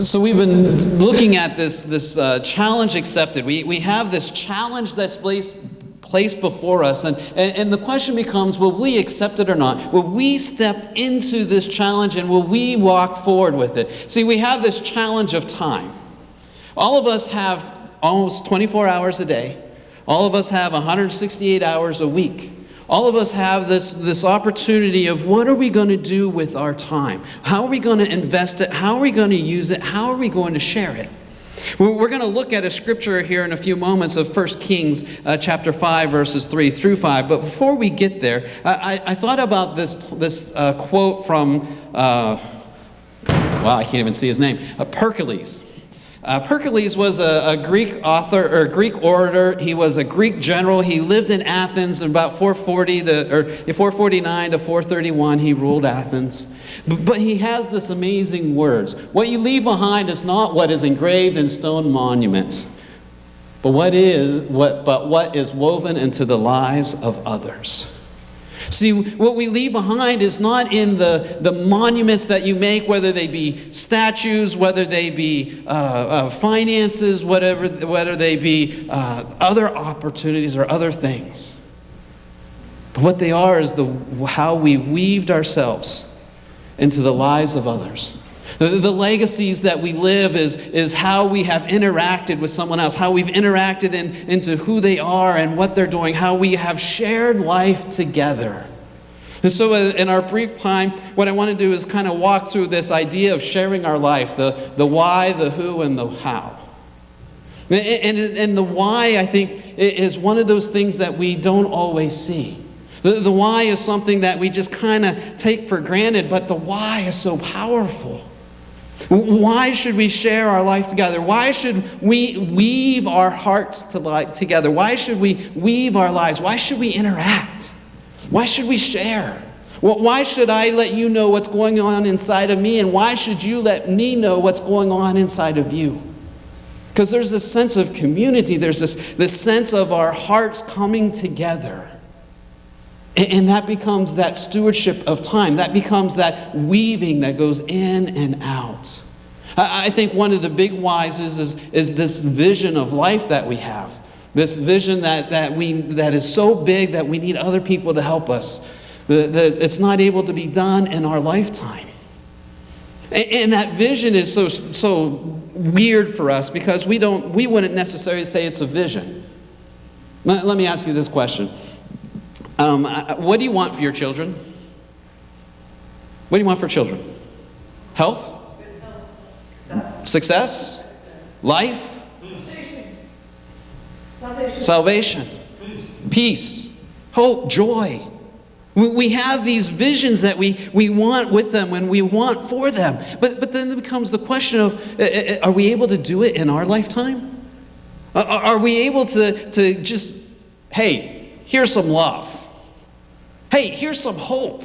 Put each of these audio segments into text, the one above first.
So we've been looking at this challenge accepted. We have this challenge that's placed before us, and the question becomes, will we accept it or not? Will we step into this challenge, and will we walk forward with it? See, we have this challenge of time. All of us have almost 24 hours a day. All of us have 168 hours a week. All of us have this opportunity of what are we going to do with our time? How are we going to invest it? How are we going to use it? How are we going to share it? We're going to look at a scripture here in a few moments of 1 Kings chapter 5, verses 3 through 5. But before we get there, I thought about this quote from, I can't even see his name, Pericles. Pericles was a Greek author or Greek orator. He was a Greek general. He lived in Athens in about 449 to 431. He ruled Athens. But he has this amazing words. What you leave behind is not what is engraved in stone monuments, but what is woven into the lives of others. See, what we leave behind is not in the monuments that you make, whether they be statues, whether they be finances, whether they be other opportunities or other things. But what they are is how we weaved ourselves into the lives of others. The legacies that we live is how we have interacted with someone else, how we've interacted into who they are and what they're doing, how we have shared life together. And so in our brief time, what I want to do is kind of walk through this idea of sharing our life, the why, the who, and the how. And the why, I think, is one of those things that we don't always see. The why is something that we just kind of take for granted, but the why is so powerful. Why should we share our life together? Why should we weave our hearts together? Why should we weave our lives? Why should we interact? Why should we share? Why should I let you know what's going on inside of me? And why should you let me know what's going on inside of you? Because there's this sense of community. There's this sense of our hearts coming together. And that becomes that stewardship of time. That becomes that weaving that goes in and out. I think one of the big whys is this vision of life that we have. This vision that is so big that we need other people to help us. It's not able to be done in our lifetime. And that vision is so weird for us because we wouldn't necessarily say it's a vision. Let me ask you this question. What do you want for your children? What do you want for children? Health? Success? Life? Salvation? Peace? Hope? Joy? We have these visions that we want with them and we want for them. But then it becomes the question of, are we able to do it in our lifetime? Are we able to just, hey, here's some love. Hey, here's some hope.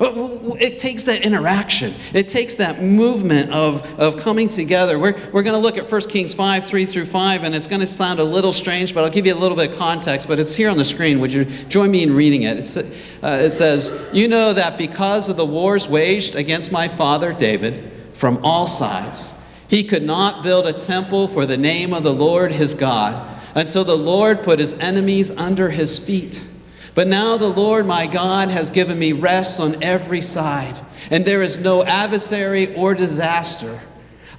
It takes that interaction. It takes that movement of coming together. We're going to look at 1 Kings 5, 3 through 5, and it's going to sound a little strange, but I'll give you a little bit of context, but it's here on the screen. Would you join me in reading it? It says, "You know that because of the wars waged against my father David from all sides, he could not build a temple for the name of the Lord his God until the Lord put his enemies under his feet. But now the Lord my God has given me rest on every side, and there is no adversary or disaster.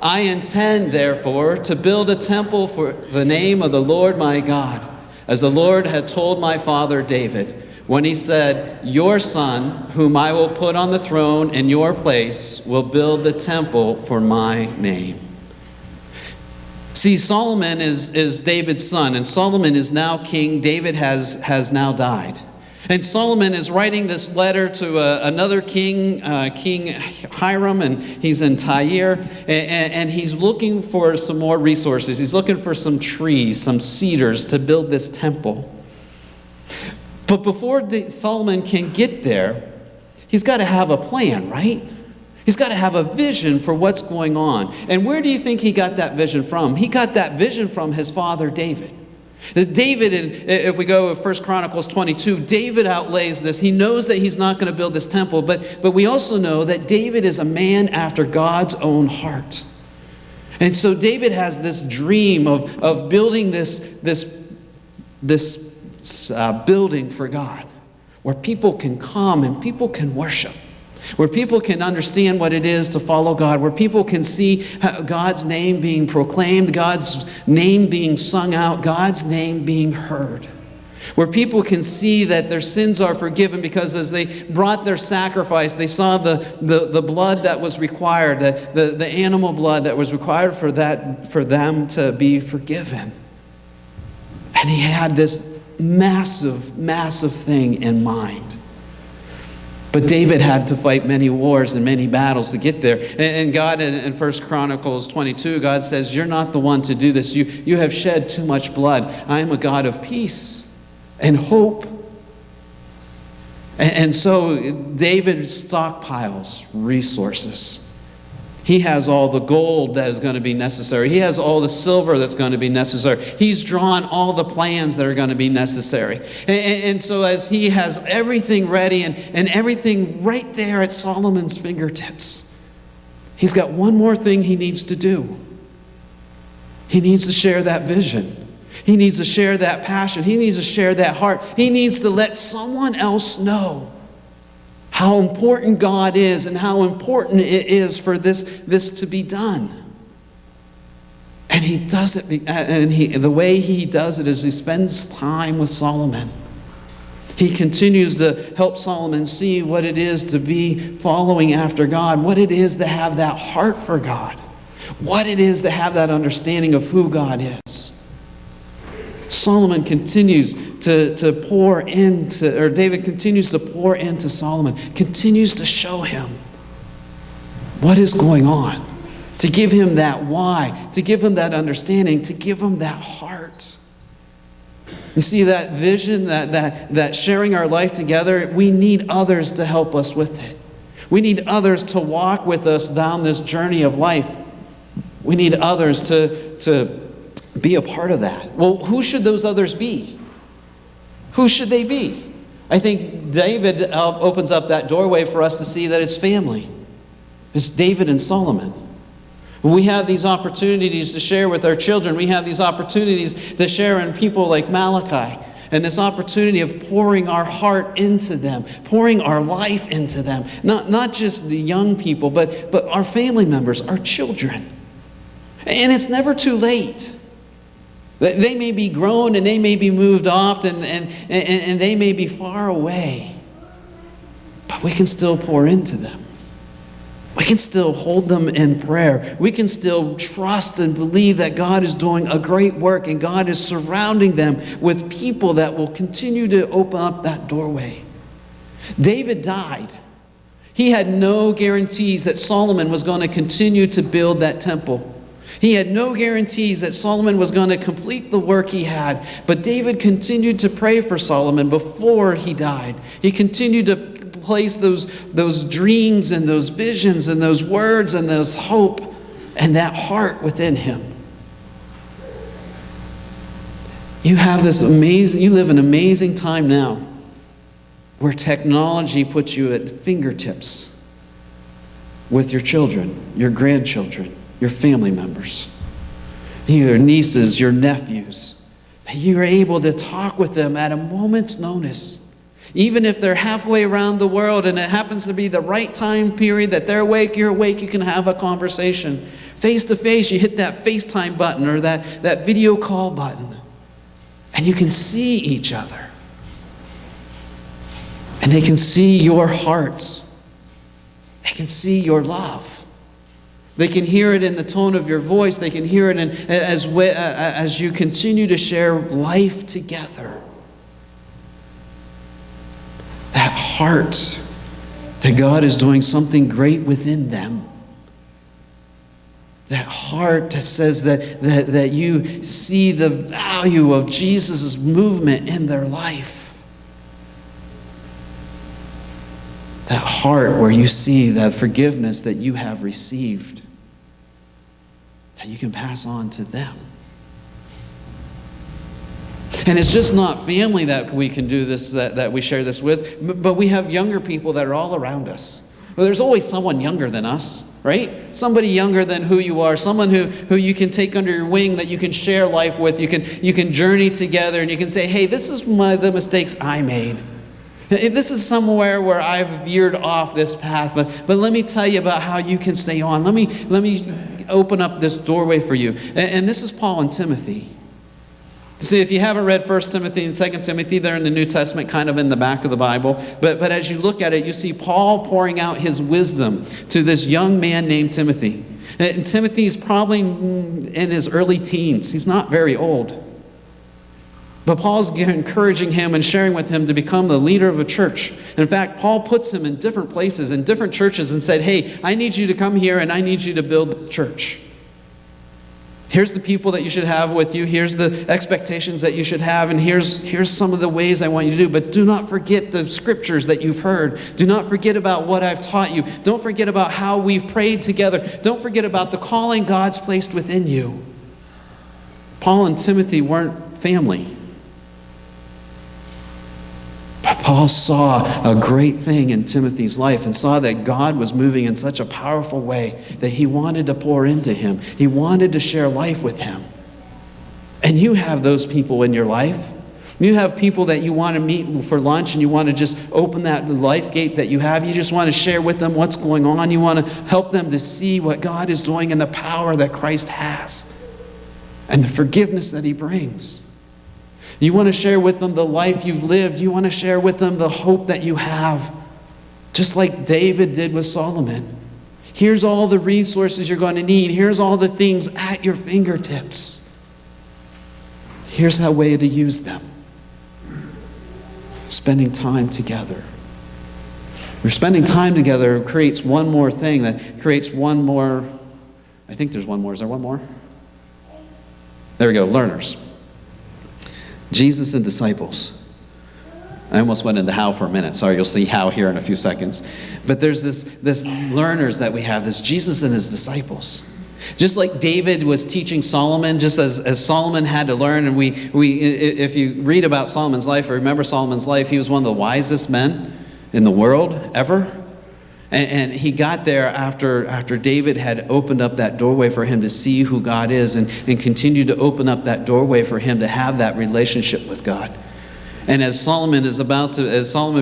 I intend, therefore, to build a temple for the name of the Lord my God, as the Lord had told my father David, when he said, 'Your son, whom I will put on the throne in your place, will build the temple for my name.'" See, Solomon is David's son, and Solomon is now king. David has now died. And Solomon is writing this letter to another king, King Hiram, and he's in Tyre, and he's looking for some more resources. He's looking for some trees, some cedars to build this temple. But before Solomon can get there, he's got to have a plan, right? He's got to have a vision for what's going on. And where do you think he got that vision from? He got that vision from his father David. David, if we go to 1 Chronicles 22, David outlays this. He knows that he's not going to build this temple, but we also know that David is a man after God's own heart. And so David has this dream of building this building for God, where people can come and people can worship, where people can understand what it is to follow God, where people can see God's name being proclaimed, God's name being sung out, God's name being heard. Where people can see that their sins are forgiven because as they brought their sacrifice, they saw the blood that was required, the animal blood that was required for them to be forgiven. And he had this massive, massive thing in mind. But David had to fight many wars and many battles to get there. And God, in 1 Chronicles 22, God says, you're not the one to do this. You have shed too much blood. I am a God of peace and hope. And so David stockpiles resources. He has all the gold that is going to be necessary. He has all the silver that's going to be necessary. He's drawn all the plans that are going to be necessary. And so as he has everything ready and everything right there at Solomon's fingertips, he's got one more thing he needs to do. He needs to share that vision. He needs to share that passion. He needs to share that heart. He needs to let someone else know how important God is and how important it is for this to be done. And he does it, and the way he does it is he spends time with Solomon. He continues to help Solomon see what it is to be following after God, what it is to have that heart for God, what it is to have that understanding of who God is. Solomon continues to pour into, or David continues to pour into Solomon, continues to show him what is going on, to give him that why, to give him that understanding, to give him that heart. You see, that vision, that sharing our life together, we need others to help us with it. We need others to walk with us down this journey of life. We need others to be a part of that. Well, who should those others be? Who should they be? I think David opens up that doorway for us to see that it's family. It's David and Solomon. When we have these opportunities to share with our children, we have these opportunities to share in people like Malachi, and this opportunity of pouring our heart into them, pouring our life into them. Not just the young people, but our family members, our children. And it's never too late. They may be grown and they may be moved off and they may be far away. But we can still pour into them. We can still hold them in prayer. We can still trust and believe that God is doing a great work and God is surrounding them with people that will continue to open up that doorway. David died. He had no guarantees that Solomon was going to continue to build that temple. He had no guarantees that Solomon was going to complete the work he had. But David continued to pray for Solomon before he died. He continued to place those dreams and those visions and those words and those hope and that heart within him. You live an amazing time now where technology puts you at fingertips with your children, your grandchildren, your family members, your nieces, your nephews. You are able to talk with them at a moment's notice. Even if they're halfway around the world and it happens to be the right time period that they're awake, you're awake, you can have a conversation. Face to face, you hit that FaceTime button or that video call button. And you can see each other. And they can see your heart. They can see your love. They can hear it in the tone of your voice. They can hear it as you continue to share life together. That heart that God is doing something great within them. That heart that says that you see the value of Jesus' movement in their life. That heart where you see the forgiveness that you have received, that you can pass on to them. And it's just not family that we can do this, that we share this with, but we have younger people that are all around us. Well, there's always someone younger than us. right? Somebody younger than who you are, someone who you can take under your wing, that you can share life with, you can journey together, and you can say, hey, this is the mistakes I made. This is somewhere where I've veered off this path, but let me tell you about how you can stay on. Let me open up this doorway for you. And this is Paul and Timothy. See, if you haven't read 1 Timothy and 2 Timothy, they're in the New Testament, kind of in the back of the Bible. But as you look at it, you see Paul pouring out his wisdom to this young man named Timothy. And Timothy's probably in his early teens. He's not very old. But Paul's encouraging him and sharing with him to become the leader of a church. In fact, Paul puts him in different places, in different churches, and said, hey, I need you to come here and I need you to build the church. Here's the people that you should have with you. Here's the expectations that you should have. And here's some of the ways I want you to do. But do not forget the scriptures that you've heard. Do not forget about what I've taught you. Don't forget about how we've prayed together. Don't forget about the calling God's placed within you. Paul and Timothy weren't family. But Paul saw a great thing in Timothy's life and saw that God was moving in such a powerful way that he wanted to pour into him. He wanted to share life with him. And you have those people in your life. You have people that you want to meet for lunch and you want to just open that life gate that you have. You just want to share with them what's going on. You want to help them to see what God is doing and the power that Christ has and the forgiveness that he brings. You want to share with them the life you've lived. You want to share with them the hope that you have, just like David did with Solomon. Here's all the resources you're going to need. Here's all the things at your fingertips. Here's how way to use them. Spending time together. We're spending time together creates one more thing, that creates one more, I think there's one more. Is there one more? There we go, learners. Jesus and disciples. I almost went into how for a minute. Sorry, you'll see how here in a few seconds. But there's this learners that we have, this Jesus and his disciples. Just like David was teaching Solomon, just as Solomon had to learn, and if you read about Solomon's life or remember Solomon's life, he was one of the wisest men in the world ever. And he got there after David had opened up that doorway for him to see who God is and continued to open up that doorway for him to have that relationship with God. And as Solomon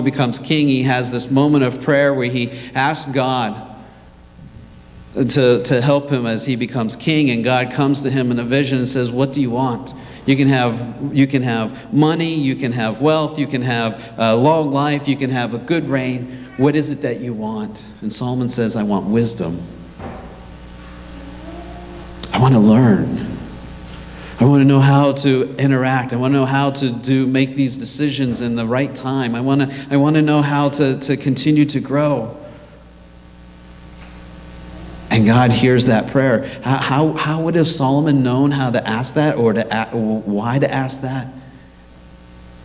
becomes king, he has this moment of prayer where he asks God to help him as he becomes king, and God comes to him in a vision and says, what do you want? You can have money, you can have wealth, you can have a long life, you can have a good reign. What is it that you want? And Solomon says, I want wisdom. I want to learn. I want to know how to interact. I want to know how to make these decisions in the right time. I want to know how to continue to grow. And God hears that prayer. How would have Solomon known how to ask that or why to ask that?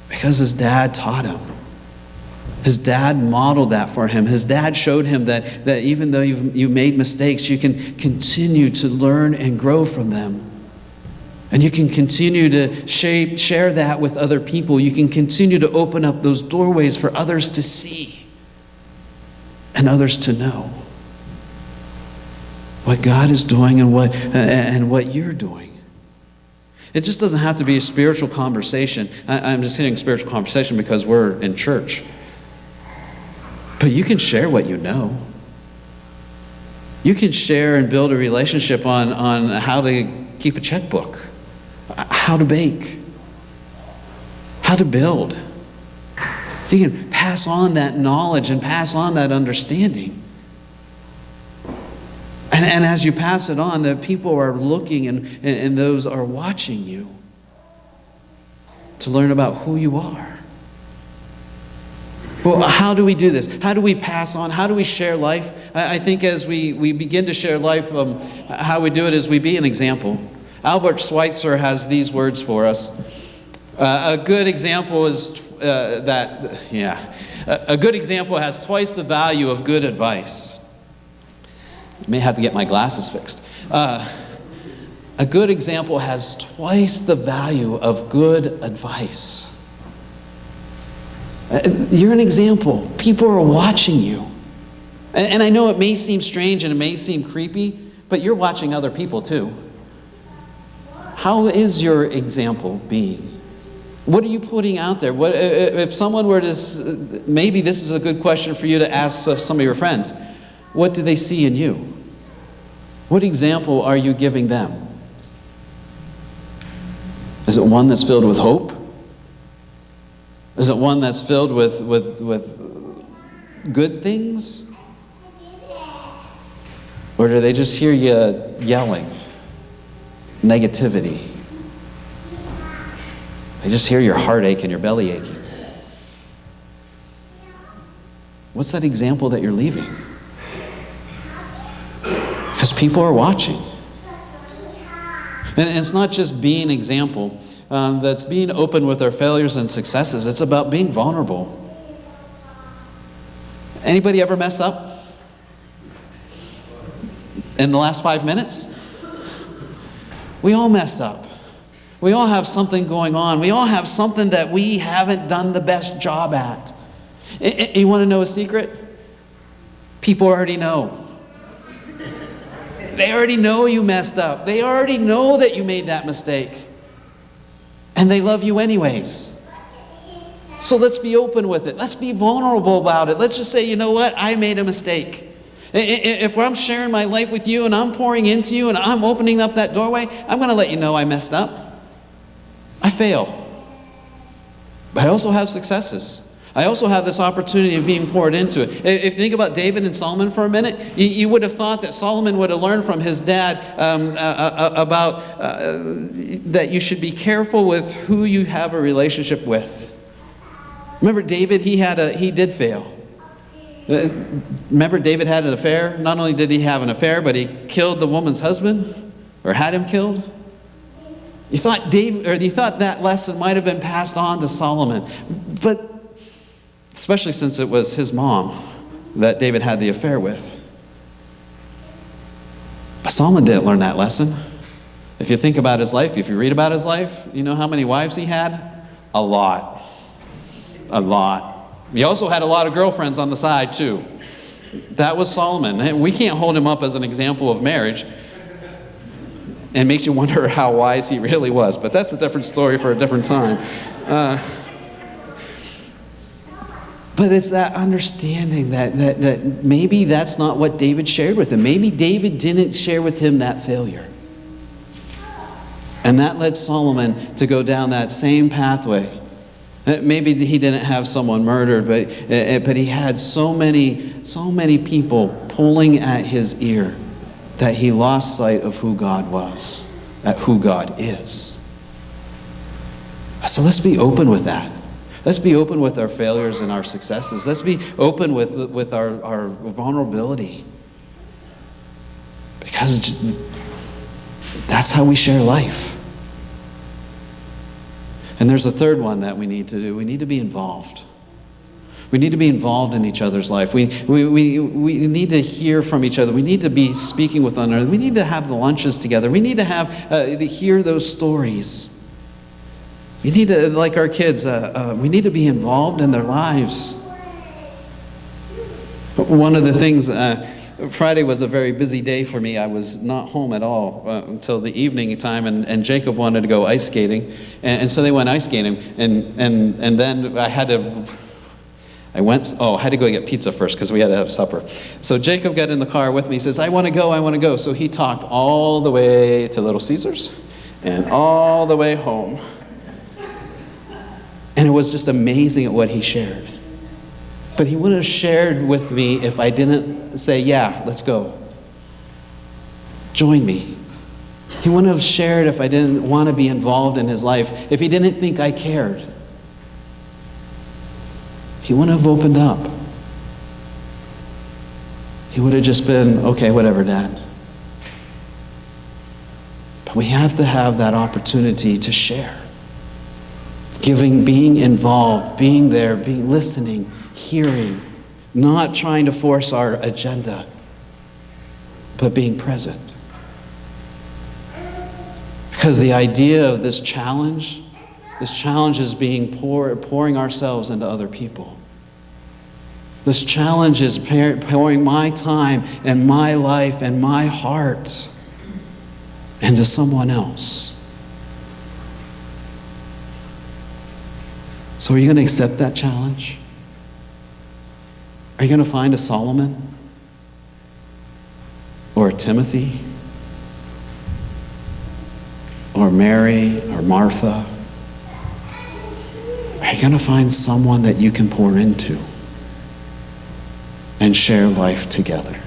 Because his dad taught him. His dad modeled that for him. His dad showed him that even though you made mistakes, you can continue to learn and grow from them. And you can continue to share that with other people. You can continue to open up those doorways for others to see and others to know what God is doing and what you're doing. It just doesn't have to be a spiritual conversation. I'm just saying spiritual conversation because we're in church. But you can share what you know. You can share and build a relationship on how to keep a checkbook, how to bake, how to build. You can pass on that knowledge and pass on that understanding. And as you pass it on, the people are looking and those are watching you to learn about who you are. Well, how do we do this? How do we pass on? How do we share life? I think as we begin to share life, how we do it is we be an example. Albert Schweitzer has these words for us. A good example is a good example has twice the value of good advice. I may have to get my glasses fixed. A good example has twice the value of good advice. You're an example. People are watching you. And I know it may seem strange and it may seem creepy, but you're watching other people too. How is your example being? What are you putting out there? What, if someone were to, maybe this is a good question for you to ask of some of your friends. What do they see in you? What example are you giving them? Is it one that's filled with hope? Is it one that's filled with good things? Or do they just hear you yelling? Negativity. They just hear your heartache and your belly aching. What's that example that you're leaving? Because people are watching. And it's not just being an example. That's being open with our failures and successes. It's about being vulnerable. Anybody ever mess up? In the last 5 minutes? We all mess up. We all have something going on. We all have something that we haven't done the best job at. You want to know a secret? People already know. They already know you messed up. They already know that you made that mistake. And they love you anyways. So let's be open with it. Let's be vulnerable about it. Let's just say, you know what? I made a mistake. If I'm sharing my life with you and I'm pouring into you and I'm opening up that doorway, I'm going to let you know I messed up. I fail. But I also have successes. I also have this opportunity of being poured into it. If you think about David and Solomon for a minute, you would have thought that Solomon would have learned from his dad about that you should be careful with who you have a relationship with. Remember David, he did fail. Remember David had an affair? Not only did he have an affair, but he killed the woman's husband, or had him killed. You thought that lesson might have been passed on to Solomon, but especially since it was his mom that David had the affair with. But Solomon didn't learn that lesson. If you think about his life, if you read about his life, you know how many wives he had? A lot. A lot. He also had a lot of girlfriends on the side too. That was Solomon. We can't hold him up as an example of marriage. And it makes you wonder how wise he really was. But that's a different story for a different time. But it's that understanding that maybe that's not what David shared with him. Maybe David didn't share with him that failure. And that led Solomon to go down that same pathway. Maybe he didn't have someone murdered, but he had so many people pulling at his ear that he lost sight of who God was, at who God is. So let's be open with that. Let's be open with our failures and our successes. Let's be open with our vulnerability. Because that's how we share life. And there's a third one that we need to do. We need to be involved. We need to be involved in each other's life. We need to hear from each other. We need to be speaking with one another. We need to have the lunches together. We need to hear those stories. We need to, like our kids, we need to be involved in their lives. One of the things, Friday was a very busy day for me. I was not home at all until the evening time, and Jacob wanted to go ice skating, and so they went ice skating, and then I had to go get pizza first because we had to have supper. So Jacob got in the car with me. He says, I want to go. So he talked all the way to Little Caesars and all the way home. And it was just amazing at what he shared. But he wouldn't have shared with me if I didn't say, yeah, let's go. Join me. He wouldn't have shared if I didn't want to be involved in his life, if he didn't think I cared. He wouldn't have opened up. He would have just been, okay, whatever, Dad. But we have to have that opportunity to share. Being involved, being there, listening, hearing, not trying to force our agenda, but being present. Because the idea of this challenge is being pouring ourselves into other people. This challenge is pouring my time and my life and my heart into someone else. So are you going to accept that challenge? Are you going to find a Solomon? Or a Timothy? Or Mary? Or Martha? Are you going to find someone that you can pour into and share life together?